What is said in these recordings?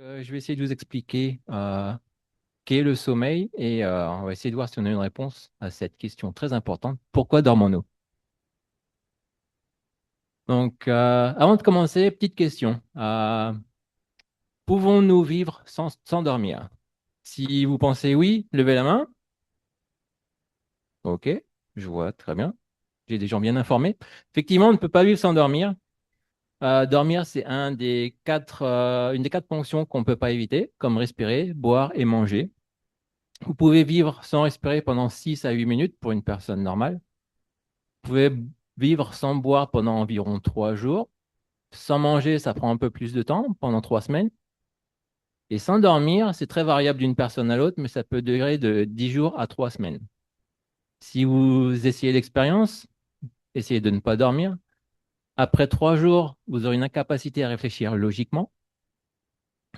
Je vais essayer de vous expliquer qu'est le sommeil et on va essayer de voir si on a une réponse à cette question très importante. Pourquoi dormons-nous? Avant de commencer, petite question. Pouvons-nous vivre sans dormir? Si vous pensez oui, levez la main. OK, je vois très bien. J'ai des gens bien informés. Effectivement, on ne peut pas vivre sans dormir. Dormir, c'est une des quatre fonctions qu'on ne peut pas éviter, comme respirer, boire et manger. Vous pouvez vivre sans respirer pendant 6 à 8 minutes pour une personne normale. Vous pouvez vivre sans boire pendant environ 3 jours. Sans manger, ça prend un peu plus de temps, pendant 3 semaines. Et sans dormir, c'est très variable d'une personne à l'autre, mais ça peut durer de 10 jours à 3 semaines. Si vous essayez l'expérience, essayez de ne pas dormir. Après 3 jours, vous aurez une incapacité à réfléchir logiquement.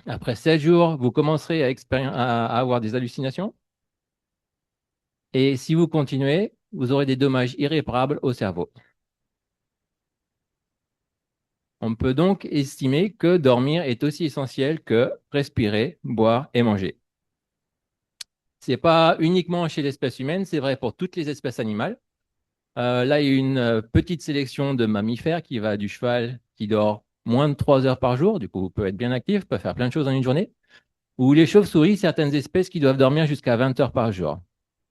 Après 7 jours, vous commencerez à avoir des hallucinations. Et si vous continuez, vous aurez des dommages irréparables au cerveau. On peut donc estimer que dormir est aussi essentiel que respirer, boire et manger. Ce n'est pas uniquement chez l'espèce humaine, c'est vrai pour toutes les espèces animales. Là, il y a une petite sélection de mammifères qui va du cheval qui dort moins de 3 heures par jour, du coup, peut être bien actif, peut faire plein de choses en une journée, ou les chauves-souris, certaines espèces qui doivent dormir jusqu'à 20 heures par jour.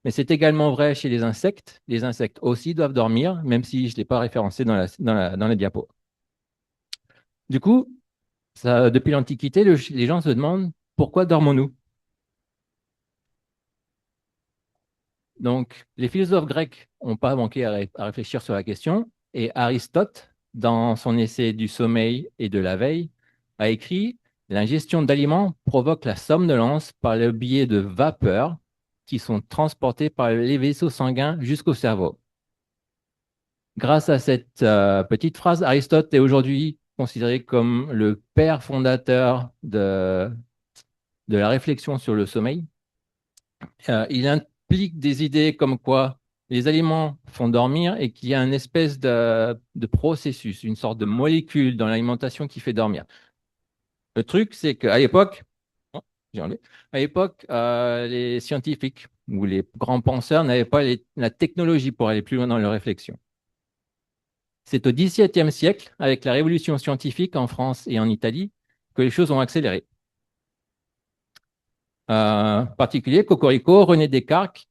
Mais c'est également vrai chez les insectes. Les insectes aussi doivent dormir, même si je ne l'ai pas référencé dans la diapo. Du coup, depuis l'Antiquité, les gens se demandent pourquoi dormons-nous? Donc, les philosophes grecs n'ont pas manqué à réfléchir sur la question, et Aristote, dans son essai du sommeil et de la veille, a écrit: l'ingestion d'aliments provoque la somnolence par le biais de vapeurs qui sont transportées par les vaisseaux sanguins jusqu'au cerveau. Grâce à cette petite phrase, Aristote est aujourd'hui considéré comme le père fondateur de la réflexion sur le sommeil. Il implique des idées comme quoi les aliments font dormir et qu'il y a une espèce de processus, une sorte de molécule dans l'alimentation qui fait dormir. Le truc, c'est qu'à l'époque, oh, j'ai enlevé. À l'époque, les scientifiques ou les grands penseurs n'avaient pas la technologie pour aller plus loin dans leur réflexion. C'est au XVIIe siècle, avec la révolution scientifique en France et en Italie, que les choses ont accéléré. Particulier, Cocorico, René Descartes,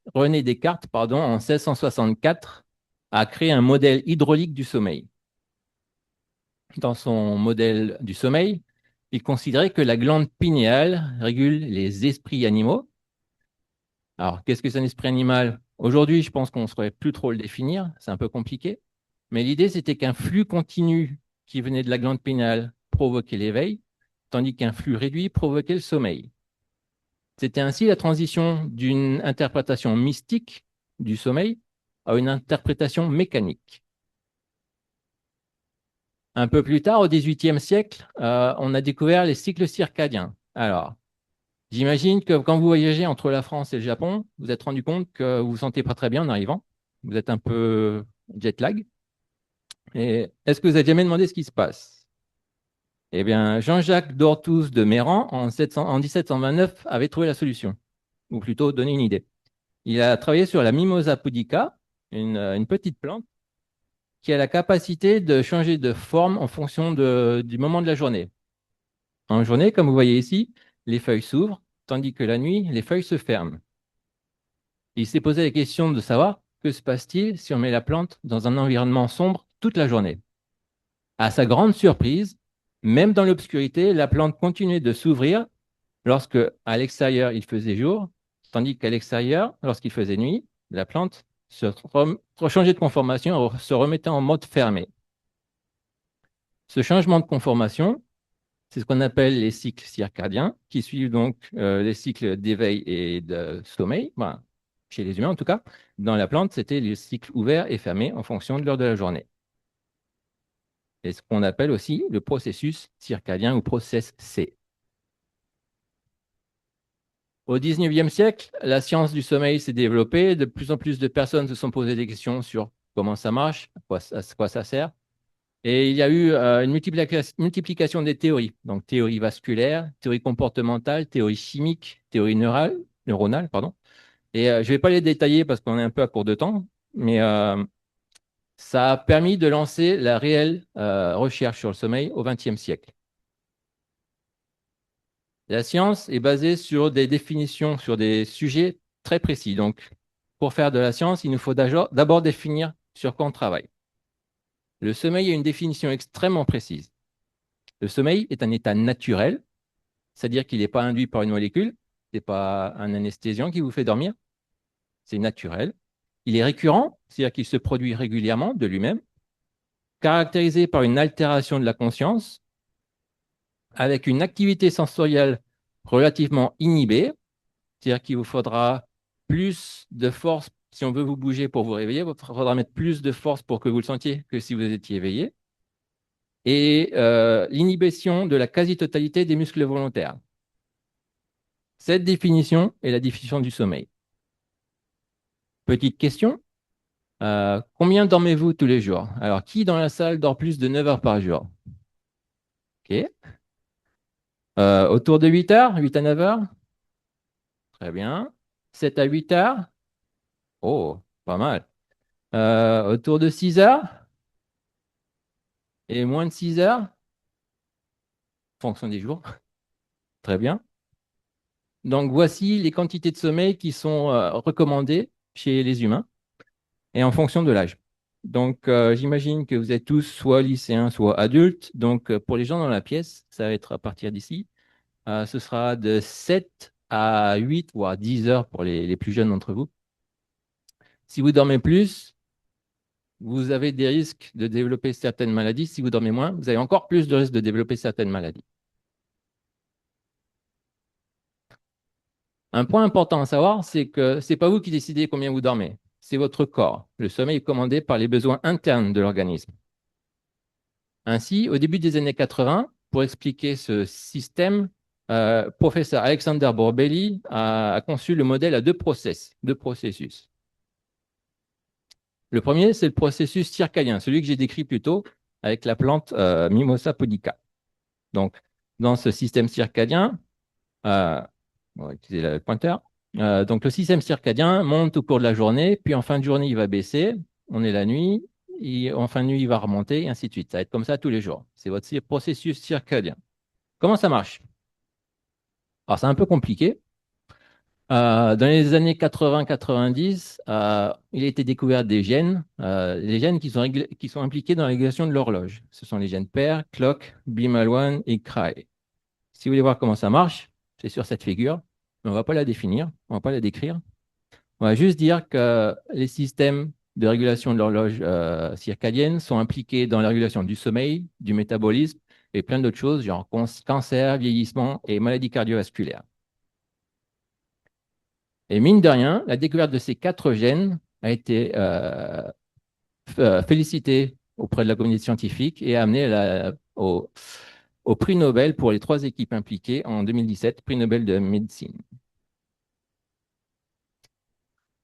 pardon, en 1664, a créé un modèle hydraulique du sommeil. Dans son modèle du sommeil, il considérait que la glande pinéale régule les esprits animaux. Alors, qu'est-ce que c'est un esprit animal? Aujourd'hui, je pense qu'on ne saurait plus trop le définir, c'est un peu compliqué. Mais l'idée, c'était qu'un flux continu qui venait de la glande pinéale provoquait l'éveil, tandis qu'un flux réduit provoquait le sommeil. C'était ainsi la transition d'une interprétation mystique du sommeil à une interprétation mécanique. Un peu plus tard, au XVIIIe siècle, on a découvert les cycles circadiens. Alors, j'imagine que quand vous voyagez entre la France et le Japon, vous vous êtes rendu compte que vous ne vous sentez pas très bien en arrivant. Vous êtes un peu jet lag. Et est-ce que vous avez jamais demandé ce qui se passe? Eh bien, Jean-Jacques d'Orthez de Méran, en 1729, avait trouvé la solution, ou plutôt donné une idée. Il a travaillé sur la Mimosa pudica, une petite plante qui a la capacité de changer de forme en fonction du moment de la journée. En journée, comme vous voyez ici, les feuilles s'ouvrent, tandis que la nuit, les feuilles se ferment. Il s'est posé la question de savoir que se passe-t-il si on met la plante dans un environnement sombre toute la journée. À sa grande surprise, même dans l'obscurité, la plante continuait de s'ouvrir lorsque, à l'extérieur, il faisait jour, tandis qu'à l'extérieur, lorsqu'il faisait nuit, la plante changeait de conformation, se remettait en mode fermé. Ce changement de conformation, c'est ce qu'on appelle les cycles circadiens, qui suivent donc les cycles d'éveil et de sommeil, ben, chez les humains en tout cas. Dans la plante, c'était les cycles ouverts et fermés en fonction de l'heure de la journée. Et ce qu'on appelle aussi le processus circadien ou process C. Au XIXe siècle, la science du sommeil s'est développée. De plus en plus de personnes se sont posées des questions sur comment ça marche, à quoi ça sert. Et il y a eu une multiplication des théories. Donc, théorie vasculaire, théorie comportementale, théorie chimique, théorie neuronale, pardon. Et je ne vais pas les détailler parce qu'on est un peu à court de temps, mais ça a permis de lancer la réelle recherche sur le sommeil au XXe siècle. La science est basée sur des définitions, sur des sujets très précis. Donc, pour faire de la science, il nous faut d'abord définir sur quoi on travaille. Le sommeil a une définition extrêmement précise. Le sommeil est un état naturel, c'est-à-dire qu'il n'est pas induit par une molécule, ce n'est pas un anesthésiant qui vous fait dormir, c'est naturel. Il est récurrent, c'est-à-dire qu'il se produit régulièrement de lui-même, caractérisé par une altération de la conscience, avec une activité sensorielle relativement inhibée, c'est-à-dire qu'il vous faudra plus de force si on veut vous bouger pour vous réveiller, il faudra mettre plus de force pour que vous le sentiez que si vous étiez éveillé, et l'inhibition de la quasi-totalité des muscles volontaires. Cette définition est la définition du sommeil. Petite question, combien dormez-vous tous les jours? Alors, qui dans la salle dort plus de 9 heures par jour? Ok. Autour de 8 heures, 8 à 9 heures? Très bien. 7 à 8 heures? Oh, pas mal. Autour de 6 heures? Et moins de 6 heures? Fonction des jours. Très bien. Donc, voici les quantités de sommeil qui sont recommandées chez les humains et en fonction de l'âge. Donc, j'imagine que vous êtes tous soit lycéens, soit adultes. Donc, pour les gens dans la pièce, ça va être à partir d'ici. Ce sera de 7 à 8 voire 10 heures pour les plus jeunes d'entre vous. Si vous dormez plus, vous avez des risques de développer certaines maladies. Si vous dormez moins, vous avez encore plus de risques de développer certaines maladies. Un point important à savoir, c'est que ce n'est pas vous qui décidez combien vous dormez, c'est votre corps. Le sommeil est commandé par les besoins internes de l'organisme. Ainsi, au début des années 80, pour expliquer ce système, professeur Alexander Borbély a conçu le modèle à deux processus. Le premier, c'est le processus circadien, celui que j'ai décrit plus tôt avec la plante Mimosa pudica. Donc, dans ce système circadien, on va utiliser le pointeur. Donc, le système circadien monte au cours de la journée, puis en fin de journée, il va baisser. On est la nuit, et en fin de nuit, il va remonter, et ainsi de suite. Ça va être comme ça tous les jours. C'est votre processus circadien. Comment ça marche? Alors, c'est un peu compliqué. Dans les années 80-90, il a été découvert des gènes, les gènes qui sont impliqués dans la régulation de l'horloge. Ce sont les gènes PER, CLOCK, BMAL1 et CRY. Si vous voulez voir comment ça marche, c'est sur cette figure, mais on ne va pas la définir, on ne va pas la décrire. On va juste dire que les systèmes de régulation de l'horloge circadienne sont impliqués dans la régulation du sommeil, du métabolisme et plein d'autres choses, genre cancer, vieillissement et maladies cardiovasculaires. Et mine de rien, la découverte de ces quatre gènes a été félicitée auprès de la communauté scientifique et a amené au prix Nobel pour les trois équipes impliquées en 2017, prix Nobel de médecine.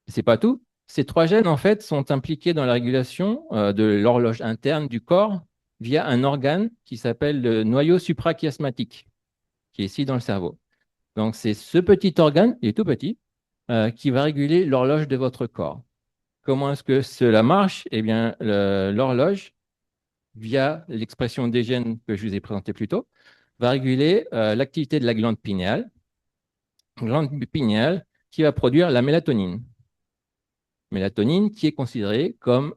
C'est pas tout. Ces trois gènes, en fait, sont impliqués dans la régulation de l'horloge interne du corps via un organe qui s'appelle le noyau suprachiasmatique, qui est ici dans le cerveau. Donc, c'est ce petit organe, il est tout petit, qui va réguler l'horloge de votre corps. Comment est-ce que cela marche? Eh bien, l'horloge, via l'expression des gènes que je vous ai présenté plus tôt, va réguler l'activité de la glande pinéale qui va produire la mélatonine. Mélatonine qui est considérée comme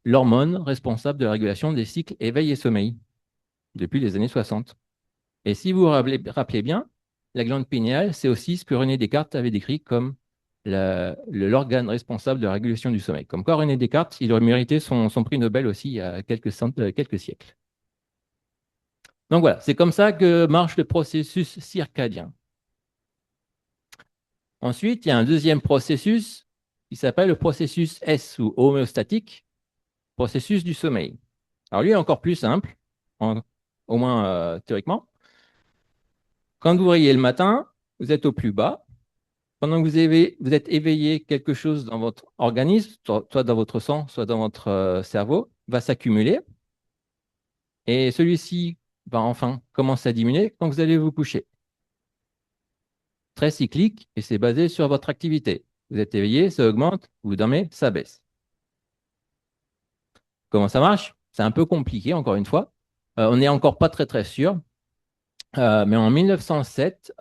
l'hormone responsable de la régulation des cycles éveil et sommeil depuis les années 60. Et si vous vous rappelez bien, la glande pinéale, c'est aussi ce que René Descartes avait décrit comme l'organe responsable de la régulation du sommeil. Comme quoi, René Descartes, il aurait mérité son prix Nobel aussi il y a quelques siècles. Donc voilà, c'est comme ça que marche le processus circadien. Ensuite, il y a un deuxième processus qui s'appelle le processus S ou homéostatique, processus du sommeil. Alors lui est encore plus simple, au moins théoriquement. Quand vous réveillez le matin, vous êtes au plus bas. Pendant que vous êtes éveillé, quelque chose dans votre organisme, soit dans votre sang, soit dans votre cerveau, va s'accumuler. Et celui-ci va enfin commencer à diminuer quand vous allez vous coucher. Très cyclique et c'est basé sur votre activité. Vous êtes éveillé, ça augmente, vous dormez, ça baisse. Comment ça marche? C'est un peu compliqué, encore une fois. On n'est encore pas très sûr. Mais en 1907,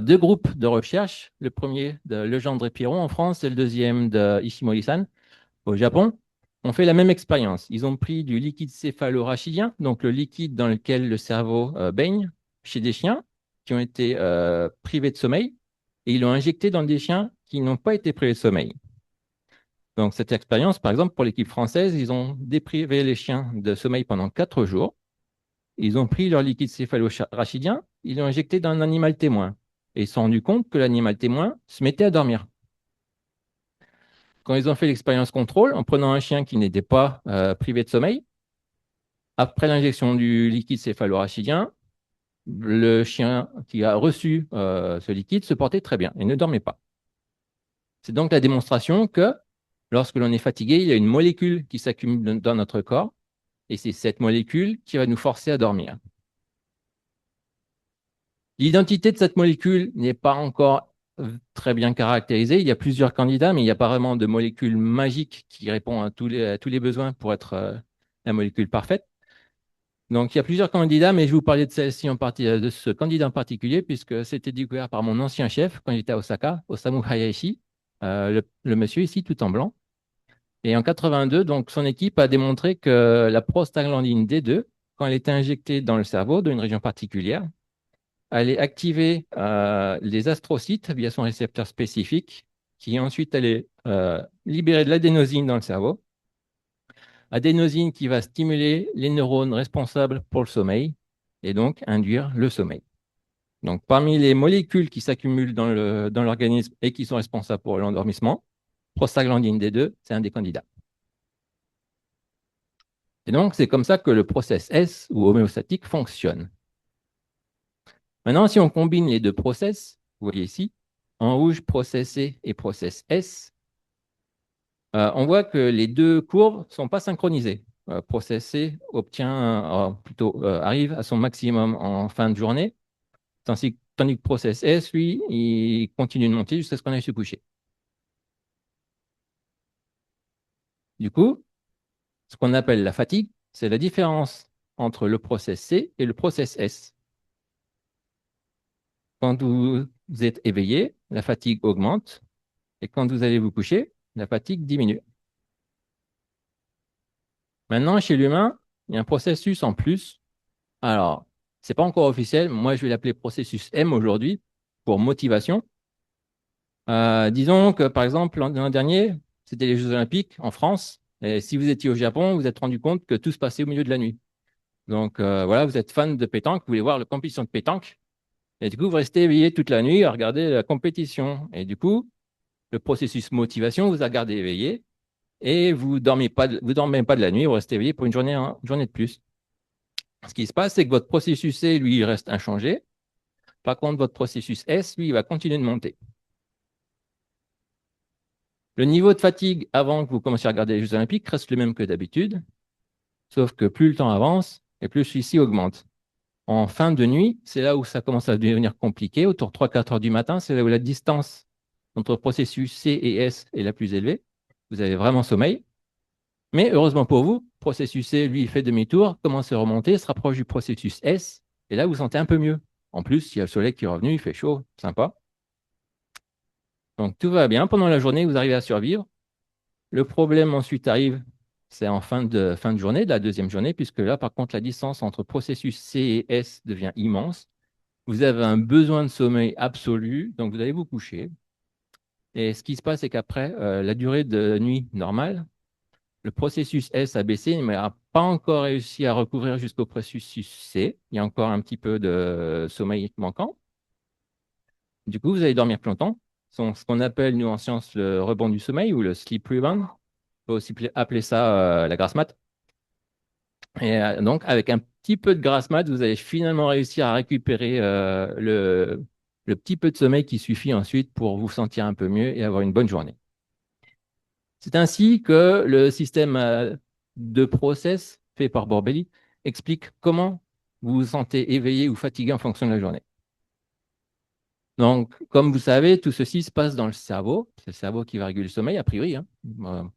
deux groupes de recherche, le premier de Legendre et Piron en France et le deuxième de Ishimori-san au Japon, ont fait la même expérience. Ils ont pris du liquide céphalorachidien, donc le liquide dans lequel le cerveau baigne, chez des chiens qui ont été privés de sommeil, et ils l'ont injecté dans des chiens qui n'ont pas été privés de sommeil. Donc cette expérience, par exemple, pour l'équipe française, ils ont déprivé les chiens de sommeil pendant 4 jours. Ils ont pris leur liquide céphalorachidien, ils l'ont injecté dans un animal témoin. Et ils se sont rendus compte que l'animal témoin se mettait à dormir. Quand ils ont fait l'expérience contrôle, en prenant un chien qui n'était pas privé de sommeil, après l'injection du liquide céphalorachidien, le chien qui a reçu ce liquide se portait très bien et ne dormait pas. C'est donc la démonstration que lorsque l'on est fatigué, il y a une molécule qui s'accumule dans notre corps et c'est cette molécule qui va nous forcer à dormir. L'identité de cette molécule n'est pas encore très bien caractérisée. Il y a plusieurs candidats, mais il n'y a pas vraiment de molécule magique qui répond à tous les besoins pour être la molécule parfaite. Donc, il y a plusieurs candidats, mais je vais vous parler de celle-ci en partie, de ce candidat en particulier, puisque c'était découvert par mon ancien chef quand j'étais à Osaka, Osamu Hayashi, le monsieur ici, tout en blanc. Et en 82, donc, son équipe a démontré que la prostaglandine D2, quand elle était injectée dans le cerveau d'une région particulière, allait activer les astrocytes via son récepteur spécifique, qui ensuite allait libérer de l'adénosine dans le cerveau. Adénosine qui va stimuler les neurones responsables pour le sommeil et donc induire le sommeil. Donc, parmi les molécules qui s'accumulent dans l'organisme et qui sont responsables pour l'endormissement, prostaglandine D2, c'est un des candidats. Et donc, c'est comme ça que le process S ou homéostatique fonctionne. Maintenant, si on combine les deux process, vous voyez ici, en rouge, process C et process S, on voit que les deux courbes ne sont pas synchronisées. Process C arrive à son maximum en fin de journée, tandis que process S, lui, il continue de monter jusqu'à ce qu'on aille se coucher. Du coup, ce qu'on appelle la fatigue, c'est la différence entre le process C et le process S. Quand vous êtes éveillé, la fatigue augmente, et quand vous allez vous coucher, la fatigue diminue. Maintenant, chez l'humain, il y a un processus en plus. Alors, ce n'est pas encore officiel. Moi, je vais l'appeler processus M aujourd'hui pour motivation. Disons que, par exemple, l'an dernier, c'était les Jeux Olympiques en France. Et si vous étiez au Japon, vous vous êtes rendu compte que tout se passait au milieu de la nuit. Donc, voilà, vous êtes fan de pétanque, vous voulez voir la compétition de pétanque. Et du coup, vous restez éveillé toute la nuit à regarder la compétition. Et du coup, le processus motivation vous a gardé éveillé et vous dormez pas, vous dormez pas de la nuit, vous restez éveillé pour une journée de plus. Ce qui se passe, c'est que votre processus C, lui, il reste inchangé. Par contre, votre processus S, lui, il va continuer de monter. Le niveau de fatigue avant que vous commenciez à regarder les Jeux Olympiques reste le même que d'habitude, sauf que plus le temps avance et plus celui-ci augmente. En fin de nuit, c'est là où ça commence à devenir compliqué. Autour de 3-4 heures du matin, c'est là où la distance entre processus C et S est la plus élevée. Vous avez vraiment sommeil. Mais heureusement pour vous, processus C, lui, il fait demi-tour, commence à remonter, se rapproche du processus S, et là, vous sentez un peu mieux. En plus, il y a le soleil qui est revenu, il fait chaud, sympa. Donc, tout va bien. Pendant la journée, vous arrivez à survivre. Le problème ensuite arrive, c'est en fin de journée, de la deuxième journée, puisque là, par contre, la distance entre processus C et S devient immense. Vous avez un besoin de sommeil absolu, donc vous allez vous coucher. Et ce qui se passe, c'est qu'après la durée de nuit normale, le processus S a baissé, mais n'a pas encore réussi à recouvrir jusqu'au processus C. Il y a encore un petit peu de sommeil manquant. Du coup, vous allez dormir plus longtemps. Ce qu'on appelle, nous, en science, le rebond du sommeil ou le sleep rebound. On peut aussi appeler ça la grasse mat. Et donc, avec un petit peu de grasse mat, vous allez finalement réussir à récupérer le petit peu de sommeil qui suffit ensuite pour vous sentir un peu mieux et avoir une bonne journée. C'est ainsi que le système de process fait par Borbély explique comment vous vous sentez éveillé ou fatigué en fonction de la journée. Donc, comme vous savez, tout ceci se passe dans le cerveau. C'est le cerveau qui va réguler le sommeil, a priori, hein.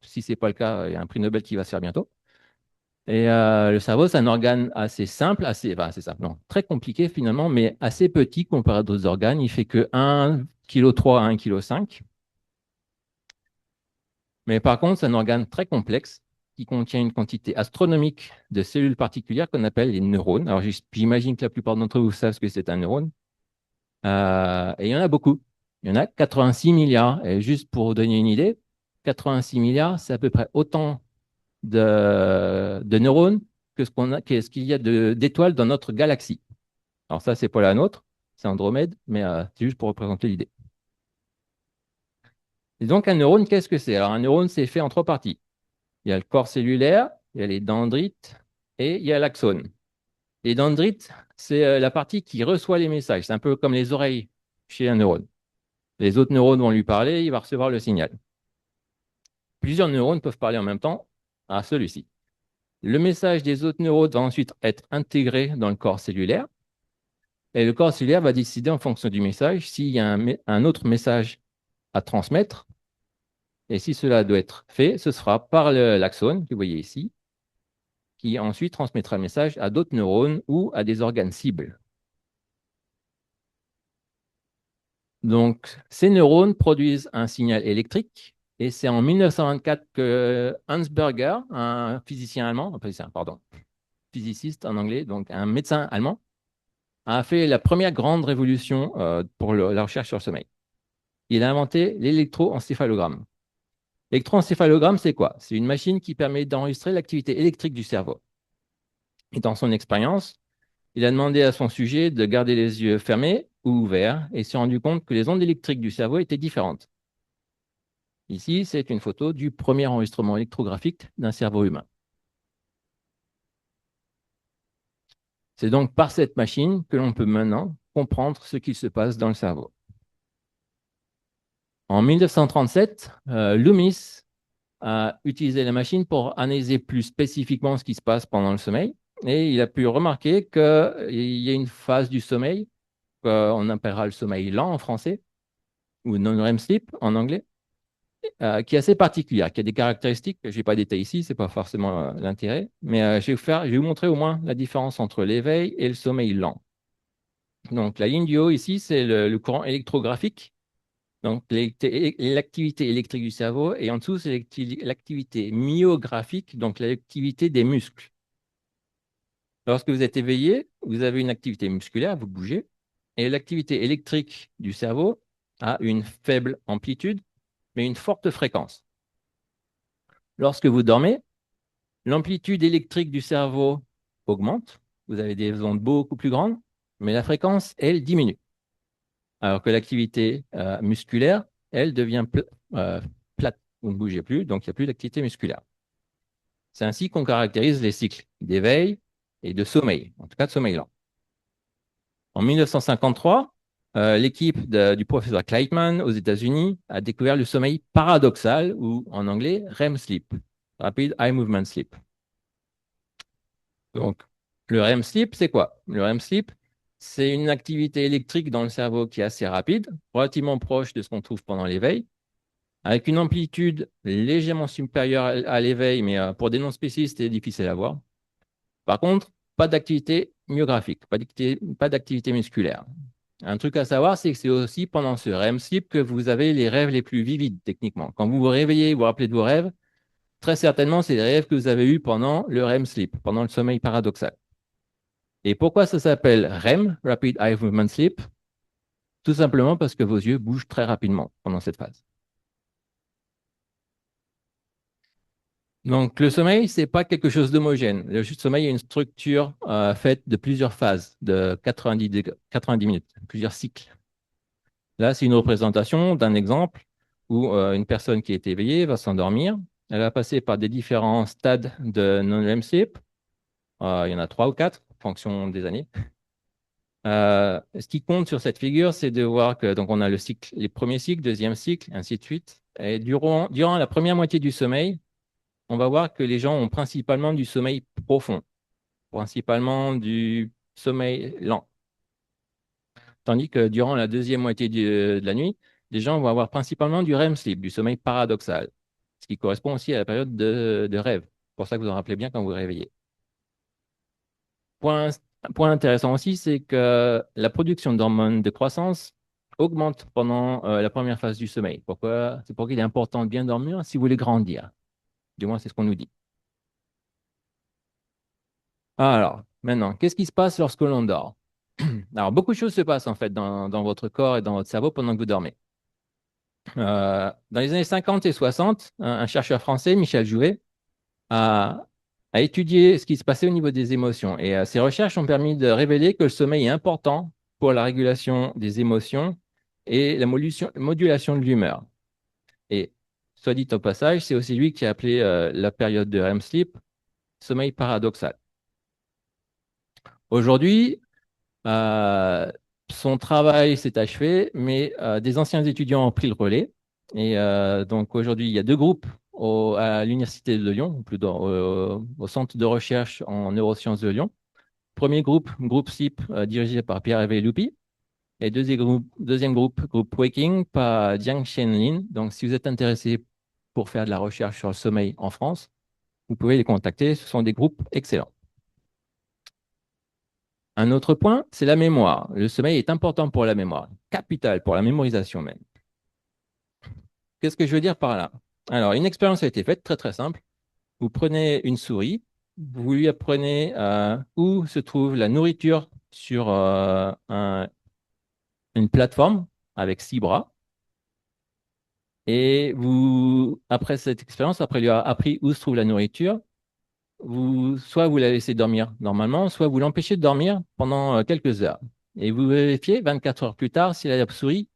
Si ce n'est pas le cas, il y a un prix Nobel qui va se faire bientôt. Et le cerveau, c'est un organe assez simple, assez simple, non, très compliqué finalement, mais assez petit comparé à d'autres organes. Il fait que 1,3 kg à 1,5 kg. Mais par contre, c'est un organe très complexe qui contient une quantité astronomique de cellules particulières qu'on appelle les neurones. Alors, j'imagine que la plupart d'entre vous savent ce que c'est un neurone. Et il y en a beaucoup. Il y en a 86 milliards. Et juste pour vous donner une idée, 86 milliards, c'est à peu près autant de neurones que ce qu'il y a d'étoiles dans notre galaxie. Alors ça, c'est pas la nôtre, c'est Andromède, mais c'est juste pour représenter l'idée. Et donc, un neurone, qu'est-ce que c'est? Alors, un neurone, c'est fait en trois parties. Il y a le corps cellulaire, il y a les dendrites et il y a l'axone. Les dendrites, c'est la partie qui reçoit les messages. C'est un peu comme les oreilles chez un neurone. Les autres neurones vont lui parler, il va recevoir le signal. Plusieurs neurones peuvent parler en même temps à celui-ci. Le message des autres neurones va ensuite être intégré dans le corps cellulaire. Et le corps cellulaire va décider en fonction du message s'il y a un autre message à transmettre. Et si cela doit être fait, ce sera par l'axone que vous voyez ici, qui ensuite transmettra le message à d'autres neurones ou à des organes cibles. Donc, ces neurones produisent un signal électrique. Et c'est en 1924 que Hans Berger, un physicien allemand, pardon, physiciste en anglais, donc un médecin allemand, a fait la première grande révolution pour la recherche sur le sommeil. Il a inventé l'électroencéphalogramme. L'électroencéphalogramme, c'est quoi? C'est une machine qui permet d'enregistrer l'activité électrique du cerveau. Et dans son expérience, il a demandé à son sujet de garder les yeux fermés ou ouverts et s'est rendu compte que les ondes électriques du cerveau étaient différentes. Ici, c'est une photo du premier enregistrement électrographique d'un cerveau humain. C'est donc par cette machine que l'on peut maintenant comprendre ce qui se passe dans le cerveau. En 1937, Loomis a utilisé la machine pour analyser plus spécifiquement ce qui se passe pendant le sommeil. Et il a pu remarquer qu'il y a une phase du sommeil, qu'on appellera le sommeil lent en français, ou non-REM sleep en anglais, qui est assez particulière, qui a des caractéristiques que je ne vais pas détailler ici, ce n'est pas forcément l'intérêt, mais je vais vous montrer au moins la différence entre l'éveil et le sommeil lent. Donc la ligne du haut ici, c'est le courant électrographique, donc l'activité électrique du cerveau, et en dessous, c'est l'activité myographique, donc l'activité des muscles. Lorsque vous êtes éveillé, vous avez une activité musculaire, vous bougez, et l'activité électrique du cerveau a une faible amplitude, mais une forte fréquence. Lorsque vous dormez, l'amplitude électrique du cerveau augmente, vous avez des ondes beaucoup plus grandes, mais la fréquence, elle, diminue. Alors que l'activité musculaire, elle devient plate. Vous ne bougez plus, donc il n'y a plus d'activité musculaire. C'est ainsi qu'on caractérise les cycles d'éveil et de sommeil, en tout cas de sommeil lent. En 1953, l'équipe du professeur Kleitman aux États-Unis a découvert le sommeil paradoxal, ou en anglais REM sleep, Rapid Eye Movement Sleep. Donc, le REM sleep, c'est quoi? Le REM sleep, c'est une activité électrique dans le cerveau qui est assez rapide, relativement proche de ce qu'on trouve pendant l'éveil, avec une amplitude légèrement supérieure à l'éveil, mais pour des non-spécialistes, c'est difficile à voir. Par contre, pas d'activité myographique, pas d'activité musculaire. Un truc à savoir, c'est que c'est aussi pendant ce REM sleep que vous avez les rêves les plus vivides, techniquement. Quand vous vous réveillez, vous vous rappelez de vos rêves, très certainement, c'est les rêves que vous avez eus pendant le REM sleep, pendant le sommeil paradoxal. Et pourquoi ça s'appelle REM, Rapid Eye Movement Sleep? Tout simplement parce que vos yeux bougent très rapidement pendant cette phase. Donc, le sommeil, ce n'est pas quelque chose d'homogène. Le sommeil est une structure faite de plusieurs phases, de 90 minutes, plusieurs cycles. Là, c'est une représentation d'un exemple où une personne qui est éveillée va s'endormir. Elle va passer par des différents stades de non-REM sleep. Il y en a 3 ou 4, en fonction des années. Ce qui compte sur cette figure, c'est de voir que donc on a les premiers cycles, deuxième cycle, ainsi de suite. Et durant la première moitié du sommeil, on va voir que les gens ont principalement du sommeil profond. principalement du sommeil lent. Tandis que durant la deuxième moitié de la nuit, les gens vont avoir principalement du REM sleep, du sommeil paradoxal, ce qui correspond aussi à la période de rêve. C'est pour ça que vous en rappelez bien quand vous vous réveillez. Point, point intéressant aussi, c'est que la production d'hormones de croissance augmente pendant la première phase du sommeil. Pourquoi? C'est pourquoi il est important de bien dormir si vous voulez grandir. Du moins, c'est ce qu'on nous dit. Alors, maintenant, qu'est-ce qui se passe lorsque l'on dort? Alors, beaucoup de choses se passent en fait dans votre corps et dans votre cerveau pendant que vous dormez. Dans les années 50 et 60, un chercheur français, Michel Jouvet, a, a étudié ce qui se passait au niveau des émotions. Et ces recherches ont permis de révéler que le sommeil est important pour la régulation des émotions et la modulation de l'humeur. Et soit dit au passage, c'est aussi lui qui a appelé la période de REM sleep sommeil paradoxal. Aujourd'hui, Euh, son travail s'est achevé, mais des anciens étudiants ont pris le relais. Et donc aujourd'hui, il y a deux groupes à l'Université de Lyon, ou plutôt au Centre de recherche en neurosciences de Lyon. Premier groupe, groupe SIP, dirigé par Pierre-Hervé Loupi. Et deuxième groupe, groupe Waking, par Jiang Lin. Donc si vous êtes intéressé pour faire de la recherche sur le sommeil en France, vous pouvez les contacter. Ce sont des groupes excellents. Un autre point, c'est la mémoire. Le sommeil est important pour la mémoire, capital pour la mémorisation même. Qu'est-ce que je veux dire par là? Alors, une expérience a été faite, très très simple. Vous prenez une souris, vous lui apprenez où se trouve la nourriture sur une plateforme avec 6 bras. Et vous, après cette expérience, après lui avoir appris où se trouve la nourriture, soit vous la laissez dormir normalement, soit vous l'empêchez de dormir pendant quelques heures. Et vous vérifiez 24 heures plus tard si la souris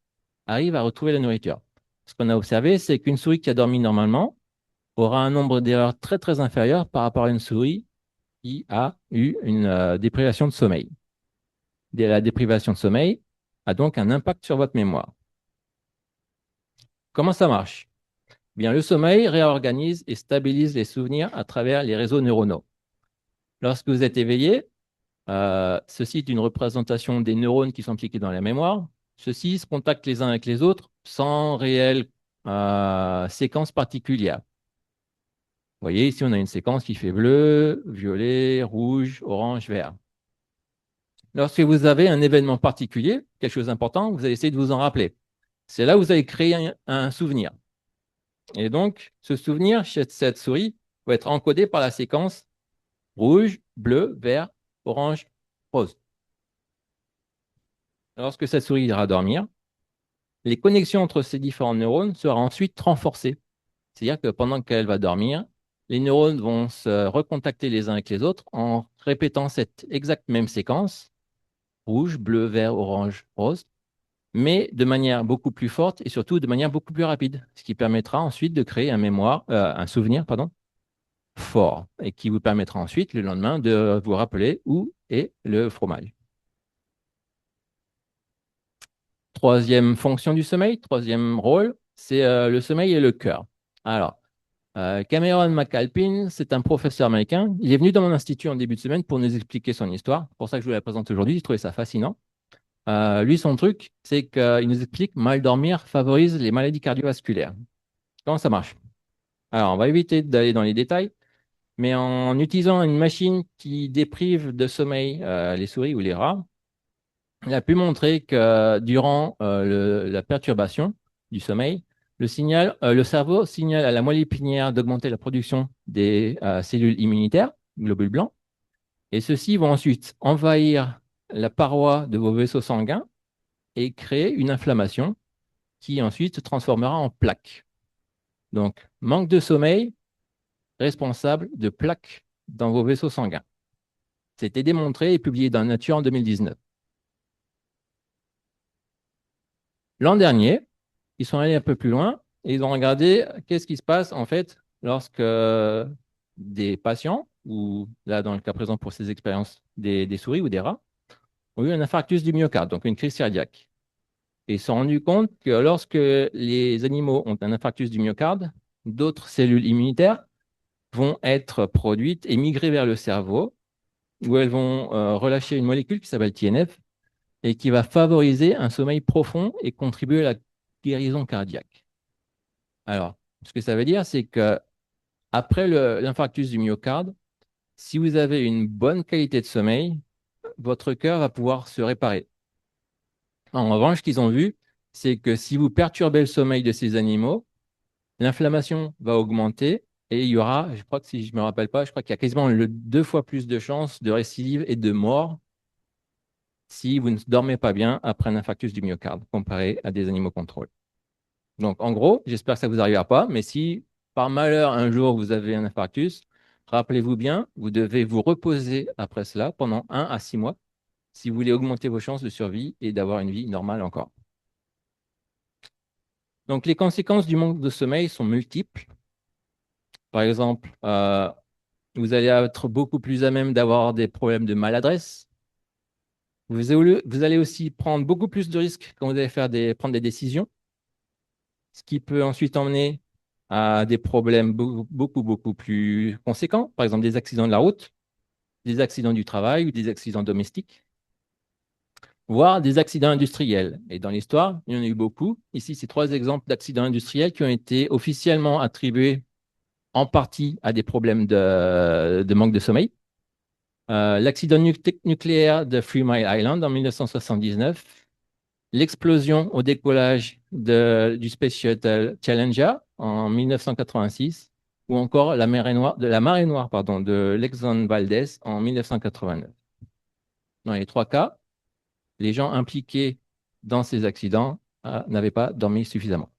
arrive à retrouver la nourriture. Ce qu'on a observé, c'est qu'une souris qui a dormi normalement aura un nombre d'erreurs très très inférieur par rapport à une souris qui a eu une déprivation de sommeil. La déprivation de sommeil a donc un impact sur votre mémoire. Comment ça marche? Bien, le sommeil réorganise et stabilise les souvenirs à travers les réseaux neuronaux. Lorsque vous êtes éveillé, ceci est une représentation des neurones qui sont impliqués dans la mémoire. Ceux-ci se contactent les uns avec les autres sans réelle séquence particulière. Vous voyez, ici, on a une séquence qui fait bleu, violet, rouge, orange, vert. Lorsque vous avez un événement particulier, quelque chose d'important, vous allez essayer de vous en rappeler. C'est là où vous allez créer un souvenir. Et donc, ce souvenir chez cette souris va être encodé par la séquence rouge, bleu, vert, orange, rose. Lorsque cette souris ira dormir, les connexions entre ces différents neurones seront ensuite renforcées. C'est-à-dire que pendant qu'elle va dormir, les neurones vont se recontacter les uns avec les autres en répétant cette exacte même séquence, rouge, bleu, vert, orange, rose, mais de manière beaucoup plus forte et surtout de manière beaucoup plus rapide, ce qui permettra ensuite de créer un souvenir, pardon, fort et qui vous permettra ensuite le lendemain de vous rappeler où est le fromage. Troisième fonction du sommeil, troisième rôle, c'est le sommeil et le cœur. Alors, Cameron McAlpin, c'est un professeur américain. Il est venu dans mon institut en début de semaine pour nous expliquer son histoire. C'est pour ça que je vous la présente aujourd'hui. J'ai trouvé ça fascinant. Lui, son truc, c'est qu'il nous explique mal dormir favorise les maladies cardiovasculaires. Comment ça marche? Alors, on va éviter d'aller dans les détails, mais en utilisant une machine qui déprive de sommeil les souris ou les rats, il a pu montrer que durant la perturbation du sommeil, le cerveau signale à la moelle épinière d'augmenter la production des cellules immunitaires, globules blancs, et ceux-ci vont ensuite envahir la paroi de vos vaisseaux sanguins et créer une inflammation qui ensuite se transformera en plaques. Donc, manque de sommeil responsable de plaques dans vos vaisseaux sanguins. C'était démontré et publié dans Nature en 2019. L'an dernier, ils sont allés un peu plus loin et ils ont regardé qu'est-ce qui se passe en fait lorsque des patients, ou là dans le cas présent pour ces expériences des souris ou des rats, ont eu un infarctus du myocarde, donc une crise cardiaque. Et ils se sont rendus compte que lorsque les animaux ont un infarctus du myocarde, d'autres cellules immunitaires vont être produites et migrer vers le cerveau où elles vont relâcher une molécule qui s'appelle TNF et qui va favoriser un sommeil profond et contribuer à la guérison cardiaque. Alors, ce que ça veut dire, c'est que après l'infarctus du myocarde, si vous avez une bonne qualité de sommeil, votre cœur va pouvoir se réparer. En revanche, ce qu'ils ont vu, c'est que si vous perturbez le sommeil de ces animaux, l'inflammation va augmenter et il y aura, je crois que si je ne me rappelle pas, je crois qu'il y a quasiment 2 fois plus de chances de récidive et de mort si vous ne dormez pas bien après un infarctus du myocarde comparé à des animaux contrôle. Donc, en gros, j'espère que ça ne vous arrivera pas, mais si par malheur un jour vous avez un infarctus, rappelez-vous bien, vous devez vous reposer après cela pendant 1 à 6 mois si vous voulez augmenter vos chances de survie et d'avoir une vie normale encore. Donc, les conséquences du manque de sommeil sont multiples. Par exemple, vous allez être beaucoup plus à même d'avoir des problèmes de maladresse. Vous allez aussi prendre beaucoup plus de risques quand vous allez prendre des décisions, ce qui peut ensuite emmener à des problèmes beaucoup plus conséquents, par exemple des accidents de la route, des accidents du travail ou des accidents domestiques, voire des accidents industriels. Et dans l'histoire, il y en a eu beaucoup. Ici, c'est 3 exemples d'accidents industriels qui ont été officiellement attribués en partie à des problèmes de manque de sommeil. L'accident nucléaire de 3 Mile Island en 1979, l'explosion au décollage du Space Shuttle Challenger en 1986, ou encore la marée noire pardon, de l'Exxon Valdez en 1989. Dans les 3 cas, les gens impliqués dans ces accidents n'avaient pas dormi suffisamment.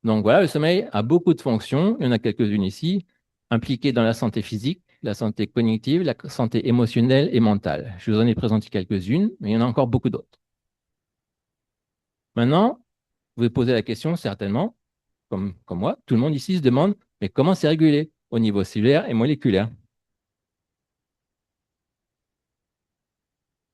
Donc voilà, le sommeil a beaucoup de fonctions. Il y en a quelques-unes ici, impliquées dans la santé physique, la santé cognitive, la santé émotionnelle et mentale. Je vous en ai présenté quelques-unes, mais il y en a encore beaucoup d'autres. Maintenant, vous vous posez la question, certainement, comme moi, tout le monde ici se demande, mais comment c'est régulé au niveau cellulaire et moléculaire?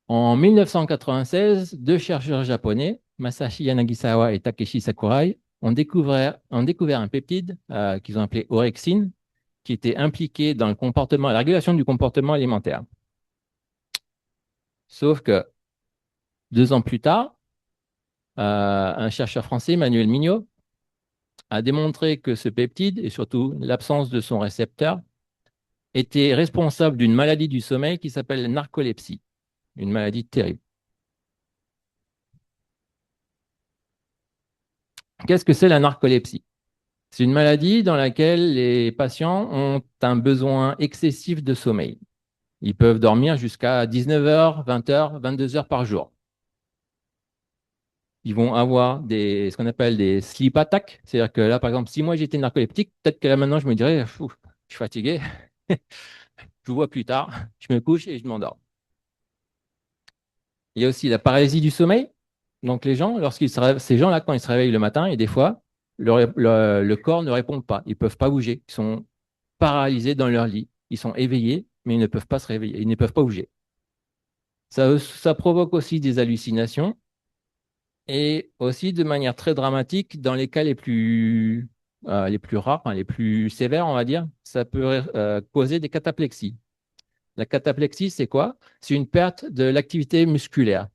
En 1996, 2 chercheurs japonais, Masashi Yanagisawa et Takeshi Sakurai, ont découvert un peptide qu'ils ont appelé orexine, qui était impliqué dans la régulation du comportement alimentaire. Sauf que 2 ans plus tard, un chercheur français, Manuel Mignot, a démontré que ce peptide, et surtout l'absence de son récepteur, était responsable d'une maladie du sommeil qui s'appelle la narcolepsie, une maladie terrible. Qu'est-ce que c'est la narcolepsie? C'est une maladie dans laquelle les patients ont un besoin excessif de sommeil. Ils peuvent dormir jusqu'à 19h, 20h, 22h par jour. Ils vont avoir ce qu'on appelle des sleep attacks. C'est-à-dire que là, par exemple, si moi j'étais narcoleptique, peut-être que là maintenant je me dirais, je suis fatigué, je vous vois plus tard, je me couche et je m'endors. Il y a aussi la paralysie du sommeil. Donc les gens, ces gens-là, quand ils se réveillent le matin, et des fois, le corps ne répond pas. Ils ne peuvent pas bouger. Ils sont paralysés dans leur lit. Ils sont éveillés, mais ils ne peuvent pas se réveiller. Ils ne peuvent pas bouger. Ça provoque aussi des hallucinations et aussi de manière très dramatique, dans les cas les plus rares, enfin, les plus sévères, on va dire, ça peut causer des cataplexies. La cataplexie, c'est quoi? C'est une perte de l'activité musculaire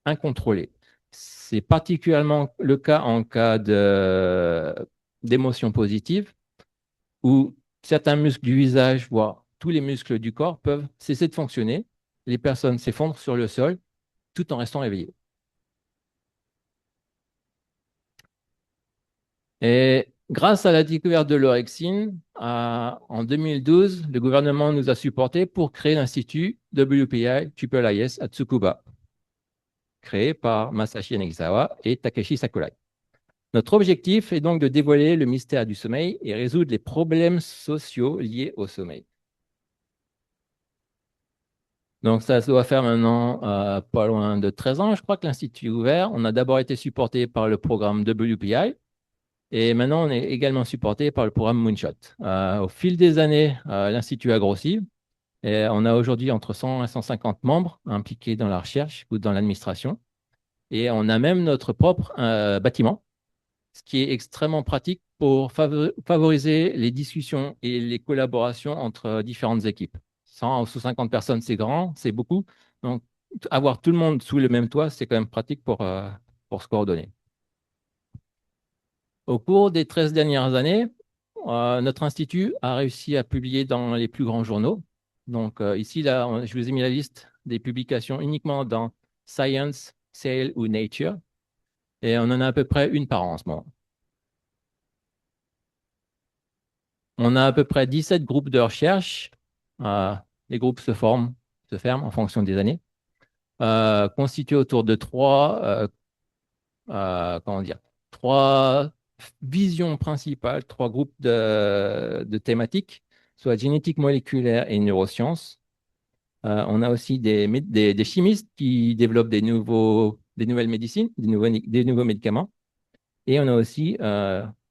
incontrôlée. C'est particulièrement le cas en cas d'émotions positives où certains muscles du visage, voire tous les muscles du corps, peuvent cesser de fonctionner. Les personnes s'effondrent sur le sol tout en restant éveillées. Et grâce à la découverte de l'orexine, en 2012, le gouvernement nous a supportés pour créer l'Institut WPI-IIS à Tsukuba, créé par Masashi Yanagisawa et Takeshi Sakurai. Notre objectif est donc de dévoiler le mystère du sommeil et résoudre les problèmes sociaux liés au sommeil. Donc, ça doit faire maintenant pas loin de 13 ans, je crois, que l'Institut est ouvert. On a d'abord été supporté par le programme WPI et maintenant on est également supporté par le programme Moonshot. Au fil des années, l'Institut a grossi et on a aujourd'hui entre 100 et 150 membres impliqués dans la recherche ou dans l'administration. Et on a même notre propre bâtiment, ce qui est extrêmement pratique pour favoriser les discussions et les collaborations entre différentes équipes. 100 ou 150 personnes, c'est grand, c'est beaucoup. Donc, avoir tout le monde sous le même toit, c'est quand même pratique pour se coordonner. Au cours des 13 dernières années, notre institut a réussi à publier dans les plus grands journaux. Donc, ici, là, je vous ai mis la liste des publications uniquement dans Science, Cell ou Nature. Et on en a à peu près une par an en ce moment. On a à peu près 17 groupes de recherche. Euh, les groupes se ferment en fonction des années, constitués autour de comment dire, trois visions principales, trois groupes de thématiques, soit génétique moléculaire et neurosciences. On a aussi des chimistes qui développent des nouvelles médecines, des nouveaux médicaments. Et on a aussi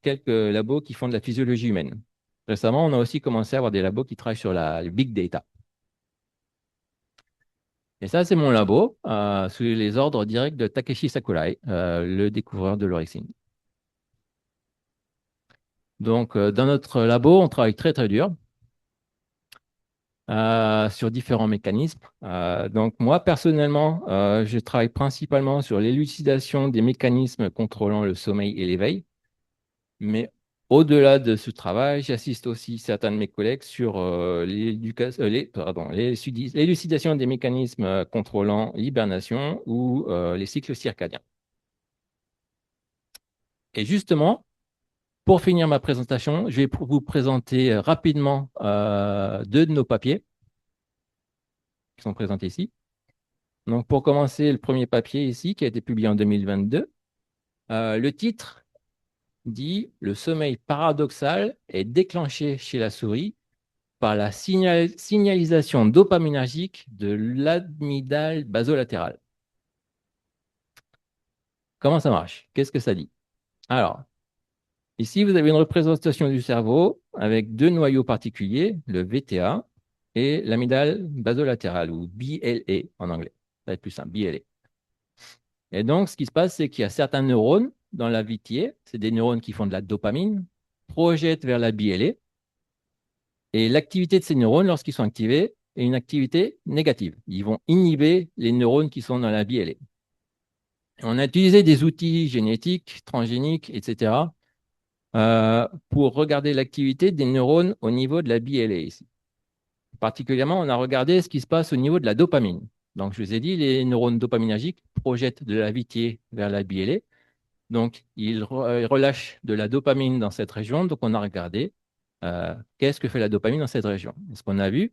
quelques labos qui font de la physiologie humaine. Récemment, on a aussi commencé à avoir des labos qui travaillent sur le big data. Et ça, c'est mon labo, sous les ordres directs de Takeshi Sakurai, le découvreur de l'orexine. Donc, dans notre labo, on travaille très, très dur sur différents mécanismes. Donc, moi, personnellement, je travaille principalement sur l'élucidation des mécanismes contrôlant le sommeil et l'éveil. Mais au-delà de ce travail, j'assiste aussi certains de mes collègues sur l'élucidation des mécanismes contrôlant l'hibernation ou les cycles circadiens. Et justement, pour finir ma présentation, je vais vous présenter rapidement deux de nos papiers qui sont présentés ici. Donc, pour commencer, le premier papier ici, qui a été publié en 2022, le titre dit « Le sommeil paradoxal est déclenché chez la souris par la signalisation dopaminergique de l'amygdale basolatérale. » Comment ça marche? Qu'est-ce que ça dit? Alors, ici, vous avez une représentation du cerveau avec deux noyaux particuliers, le VTA et l'amygdale basolatérale, ou BLA en anglais. Ça va être plus simple, BLA. Et donc, ce qui se passe, c'est qu'il y a certains neurones dans la VTA, c'est des neurones qui font de la dopamine, projettent vers la BLA, et l'activité de ces neurones, lorsqu'ils sont activés, est une activité négative. Ils vont inhiber les neurones qui sont dans la BLA. On a utilisé des outils génétiques, transgéniques, etc., pour regarder l'activité des neurones au niveau de la BLA ici. Particulièrement, on a regardé ce qui se passe au niveau de la dopamine. Donc, je vous ai dit, les neurones dopaminergiques projettent de la VTA vers la BLA. Donc, ils relâchent de la dopamine dans cette région. Donc, on a regardé qu'est-ce que fait la dopamine dans cette région. Et ce qu'on a vu,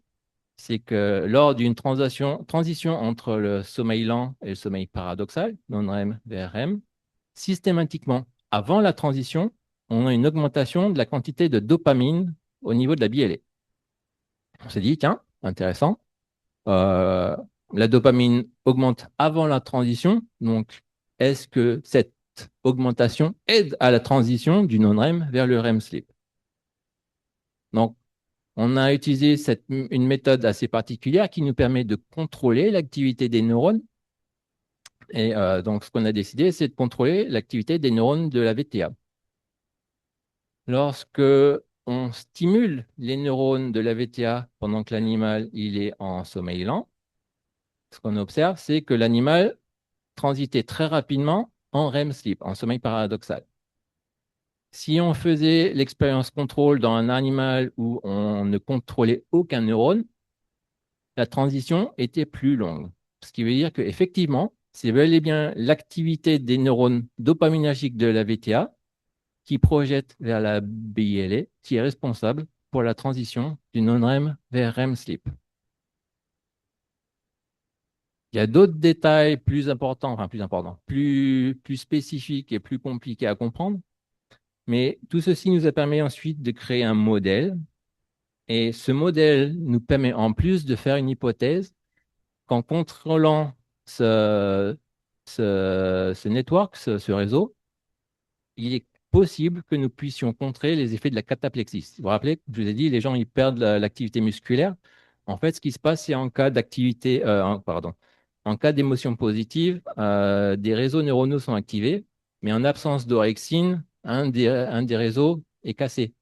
c'est que lors d'une transition entre le sommeil lent et le sommeil paradoxal, non-REM vers REM, systématiquement, avant la transition, on a une augmentation de la quantité de dopamine au niveau de la BLA. On s'est dit, tiens, intéressant, euh, la dopamine augmente avant la transition, donc est-ce que cette augmentation aide à la transition du non-REM vers le REM sleep? Donc, on a utilisé une méthode assez particulière qui nous permet de contrôler l'activité des neurones. Et donc, ce qu'on a décidé, c'est de contrôler l'activité des neurones de la VTA. Lorsque on stimule les neurones de la VTA pendant que l'animal il est en sommeil lent, ce qu'on observe, c'est que l'animal transitait très rapidement en REM sleep, en sommeil paradoxal. Si on faisait l'expérience contrôle dans un animal où on ne contrôlait aucun neurone, la transition était plus longue. Ce qui veut dire qu'effectivement, c'est bel et bien l'activité des neurones dopaminergiques de la VTA qui projette vers la BILA qui est responsable pour la transition du non-REM vers REM sleep. Il y a d'autres détails plus importants, plus spécifiques et plus compliqués à comprendre. Mais tout ceci nous a permis ensuite de créer un modèle. Et ce modèle nous permet en plus de faire une hypothèse qu'en contrôlant ce network, ce réseau, il est possible que nous puissions contrer les effets de la cataplexie. Vous vous rappelez, je vous ai dit, les gens ils perdent l'activité musculaire. En fait, ce qui se passe, c'est en cas d'activité, en cas d'émotion positive, des réseaux neuronaux sont activés, mais en absence d'orexine, un des réseaux est cassé.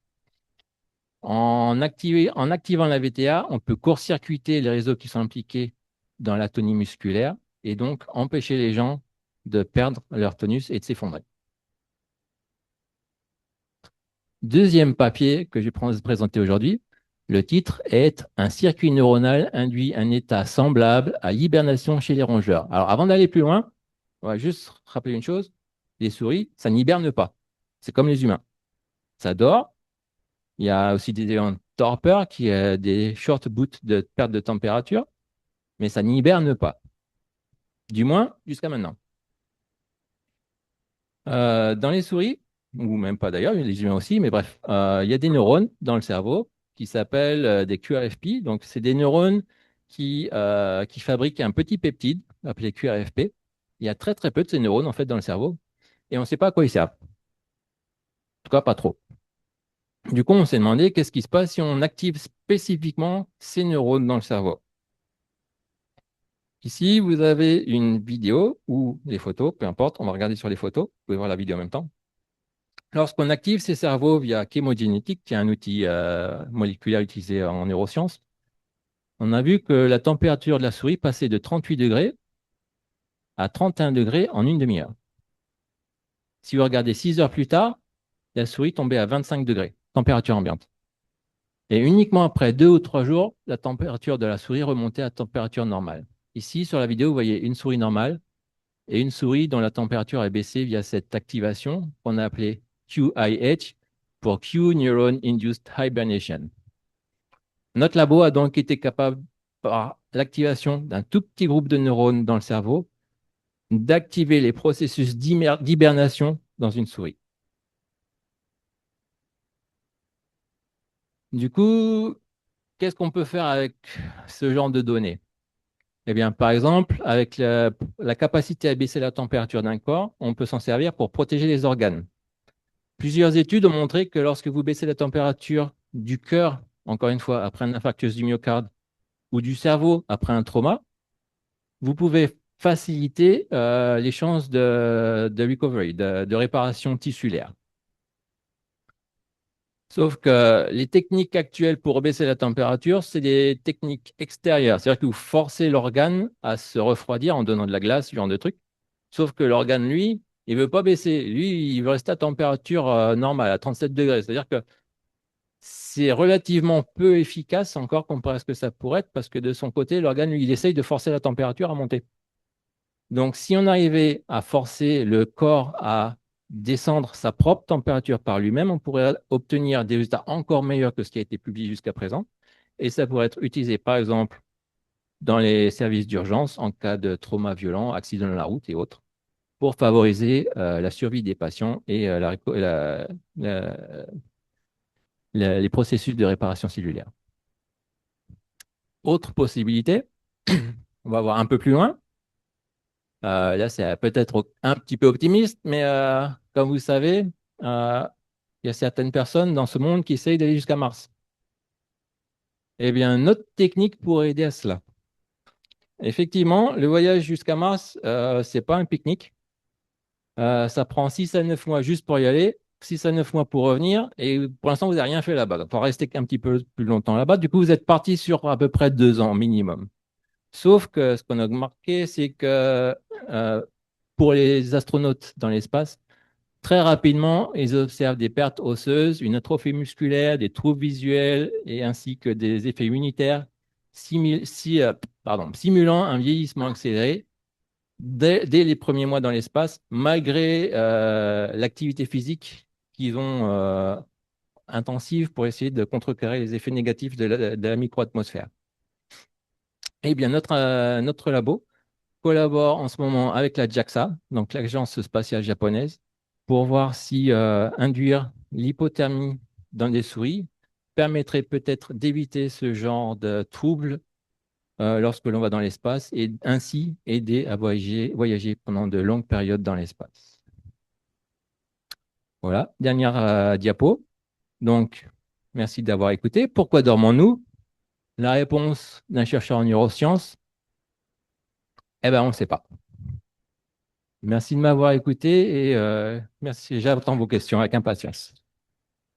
En activant la VTA, on peut court-circuiter les réseaux qui sont impliqués dans l'atonie musculaire et donc empêcher les gens de perdre leur tonus et de s'effondrer. Deuxième papier que je vais présenter aujourd'hui, le titre est « Un circuit neuronal induit un état semblable à l'hibernation chez les rongeurs ». Alors, avant d'aller plus loin, on va juste rappeler une chose, les souris, ça n'hiberne pas. C'est comme les humains. Ça dort. Il y a aussi des éléments de torpeur qui ont des short boots de perte de température, mais ça n'hiberne pas. Du moins, jusqu'à maintenant. Dans les souris, ou même pas d'ailleurs, les humains aussi, mais bref, il y a des neurones dans le cerveau qui s'appellent des QRFP. Donc, c'est des neurones qui fabriquent un petit peptide appelé QRFP. Il y a très très peu de ces neurones en fait dans le cerveau et on ne sait pas à quoi ils servent. En tout cas, pas trop. Du coup, on s'est demandé qu'est-ce qui se passe si on active spécifiquement ces neurones dans le cerveau. Ici, vous avez une vidéo ou des photos, peu importe, on va regarder sur les photos, vous pouvez voir la vidéo en même temps. Lorsqu'on active ces cerveaux via chémogénétique, qui est un outil moléculaire utilisé en neurosciences, on a vu que la température de la souris passait de 38 degrés à 31 degrés en une demi-heure. Si vous regardez 6 heures plus tard, la souris tombait à 25 degrés, température ambiante. Et uniquement après 2 ou 3 jours, la température de la souris remontait à température normale. Ici, sur la vidéo, vous voyez une souris normale et une souris dont la température est baissée via cette activation qu'on a appelée QIH pour Q Neuron Induced Hibernation. Notre labo a donc été capable, par l'activation d'un tout petit groupe de neurones dans le cerveau, d'activer les processus d'hibernation dans une souris. Du coup, qu'est-ce qu'on peut faire avec ce genre de données? Eh bien, par exemple, avec la capacité à baisser la température d'un corps, on peut s'en servir pour protéger les organes. Plusieurs études ont montré que lorsque vous baissez la température du cœur, encore une fois, après un infarctus du myocarde, ou du cerveau après un trauma, vous pouvez faciliter les chances de recovery, de réparation tissulaire. Sauf que les techniques actuelles pour baisser la température, c'est des techniques extérieures. C'est-à-dire que vous forcez l'organe à se refroidir en donnant de la glace, ce genre de truc. Sauf que l'organe, lui, il ne veut pas baisser. Lui, il veut rester à température normale, à 37 degrés. C'est-à-dire que c'est relativement peu efficace encore comparé à ce que ça pourrait être, parce que de son côté, l'organe, lui, il essaye de forcer la température à monter. Donc, si on arrivait à forcer le corps à descendre sa propre température par lui-même, on pourrait obtenir des résultats encore meilleurs que ce qui a été publié jusqu'à présent. Et ça pourrait être utilisé, par exemple, dans les services d'urgence en cas de trauma violent, accident de la route et autres, pour favoriser la survie des patients et les processus de réparation cellulaire. Autre possibilité, on va voir un peu plus loin. Là, c'est peut-être un petit peu optimiste, mais comme vous savez, euh, il y a certaines personnes dans ce monde qui essayent d'aller jusqu'à Mars. Eh bien, notre technique pourrait aider à cela. Effectivement, le voyage jusqu'à Mars, ce n'est pas un pique-nique. Ça prend 6 à 9 mois juste pour y aller, 6 à 9 mois pour revenir, et pour l'instant, vous n'avez rien fait là-bas. Donc, il faut rester un petit peu plus longtemps là-bas. Du coup, vous êtes parti sur à peu près 2 ans minimum. Sauf que ce qu'on a remarqué, c'est que euh, pour les astronautes dans l'espace, très rapidement, ils observent des pertes osseuses, une atrophie musculaire, des troubles visuels et ainsi que des effets immunitaires simulant un vieillissement accéléré dès les premiers mois dans l'espace, malgré l'activité physique qu'ils ont intensive pour essayer de contrecarrer les effets négatifs de la microatmosphère. Eh bien, notre labo collabore en ce moment avec la JAXA, donc l'Agence spatiale japonaise, pour voir si induire l'hypothermie dans des souris permettrait peut-être d'éviter ce genre de troubles lorsque l'on va dans l'espace et ainsi aider à voyager pendant de longues périodes dans l'espace. Voilà, dernière diapo. Donc, merci d'avoir écouté. Pourquoi dormons-nous? La réponse d'un chercheur en neurosciences, eh bien, on ne sait pas. Merci de m'avoir écouté et merci, j'attends vos questions avec impatience.